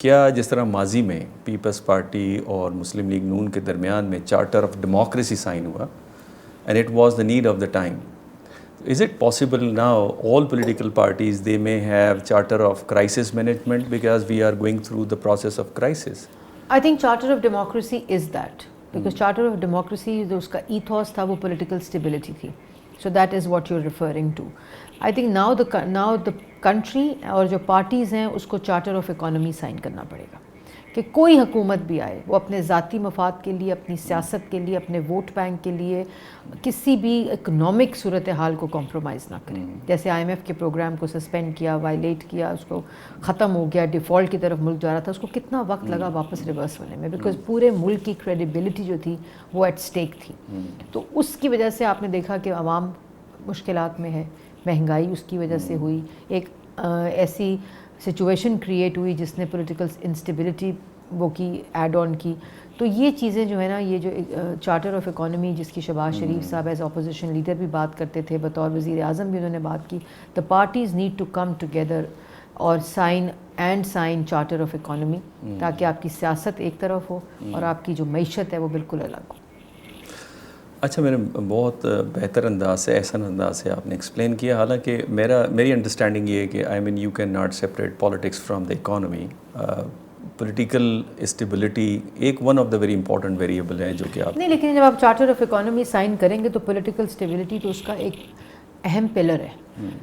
کیا جس طرح ماضی میں پیپلز پارٹی اور مسلم لیگ نون کے درمیان میں چارٹر آف ڈیموکریسی سائن ہوا and it was the need of the time, is it possible now all political parties they may have charter of crisis management because we are going through the process of crisis? I think Charter of Democracy is that, because Charter of Democracy جو اس کا ethos تھا وہ political stability تھی. So that is what you're referring to. I think now the country اور جو parties ہیں اس کو Charter of Economy sign کرنا پڑے گا کہ کوئی حکومت بھی آئے وہ اپنے ذاتی مفاد کے لیے، اپنی سیاست کے لیے، اپنے ووٹ بینک کے لیے کسی بھی اکنامک صورتحال کو کمپرومائز نہ کرے. جیسے IMF کے پروگرام کو سسپینڈ کیا، وائلیٹ کیا، اس کو ختم ہو گیا، ڈیفالٹ کی طرف ملک جا رہا تھا، اس کو کتنا وقت لگا واپس ریورس ہونے میں، بیکاز پورے ملک کی کریڈیبلٹی جو تھی وہ ایٹ اسٹیک تھی. تو اس کی وجہ سے آپ نے دیکھا کہ عوام مشکلات میں ہے، مہنگائی اس کی وجہ سے ہوئی، ایک ایسی سچویشن کریٹ ہوئی جس نے پولیٹیکل انسٹیبلٹی وہ کی ایڈ آن کی. تو یہ چیزیں جو ہے نا، یہ جو چارٹر آف اکانومی جس کی شہباز شریف صاحب ایز اپوزیشن لیڈر بھی بات کرتے تھے، بطور وزیر اعظم بھی انہوں نے بات کی، the parties need to come together اور سائن چارٹر آف اکانومی، تاکہ آپ کی سیاست ایک طرف ہو اور آپ کی جو معیشت ہے وہ بالکل الگ ہو. اچھا، میں نے بہت بہتر انداز سے، احسن انداز سے آپ نے ایکسپلین کیا. حالانکہ میری انڈرسٹینڈنگ یہ ہے کہ I mean you can not separate politics from the economy. Political stability ایک one of the very important variable ہے جو کہ آپ نہیں، لیکن جب آپ چارٹر آف اکانومی سائن کریں گے تو پولیٹیکل اسٹیبلٹی تو اس کا ایک اہم پلر ہے.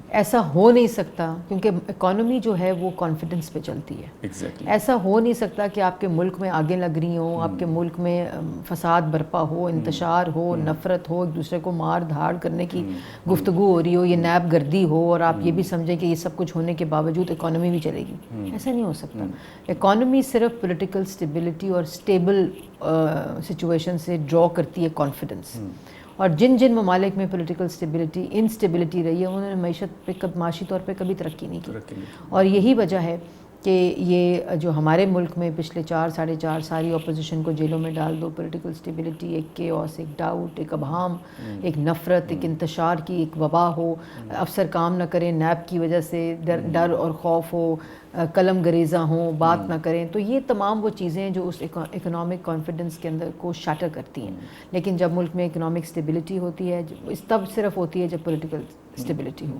ایسا ہو نہیں سکتا، کیونکہ اکانومی جو ہے وہ کانفیڈنس پہ چلتی ہے. ایسا ہو نہیں سکتا کہ آپ کے ملک میں آگیں لگ رہی ہوں، آپ کے ملک میں فساد برپا ہو، انتشار ہو، نفرت ہو، ایک دوسرے کو مار دھاڑ کرنے کی گفتگو ہو رہی ہو، یہ نیب گردی ہو، اور آپ یہ بھی سمجھیں کہ یہ سب کچھ ہونے کے باوجود اکانومی بھی چلے گی. ایسا نہیں ہو سکتا. اکانومی صرف پولیٹیکل اسٹیبلٹی اور اسٹیبل سچویشن سے ڈرا کرتی ہے کانفیڈنس. اور جن ممالک میں پولیٹیکل انسٹیبلٹی رہی ہے، انہوں نے معیشت پہ معاشی طور پہ کبھی ترقی نہیں کی. اور یہی وجہ ہے کہ یہ جو ہمارے ملک میں پچھلے 4-4.5 ساری اپوزیشن کو جیلوں میں ڈال دو، پولیٹیکل اسٹیبلٹی، ایک کیوس، ایک ڈاؤٹ، ایک ابہام، ایک نفرت، ایک انتشار کی ایک وبا ہو، افسر کام نہ کریں نیب کی وجہ سے، ڈر اور خوف ہو، قلم گریزاں ہوں، بات نہ کریں. تو یہ تمام وہ چیزیں ہیں جو اس اکنامک کانفیڈنس کے اندر کو شیٹر کرتی ہیں. لیکن جب ملک میں اکنامک اسٹیبلٹی ہوتی ہے، تب صرف ہوتی ہے جب پولیٹیکل اسٹیبلٹی ہو.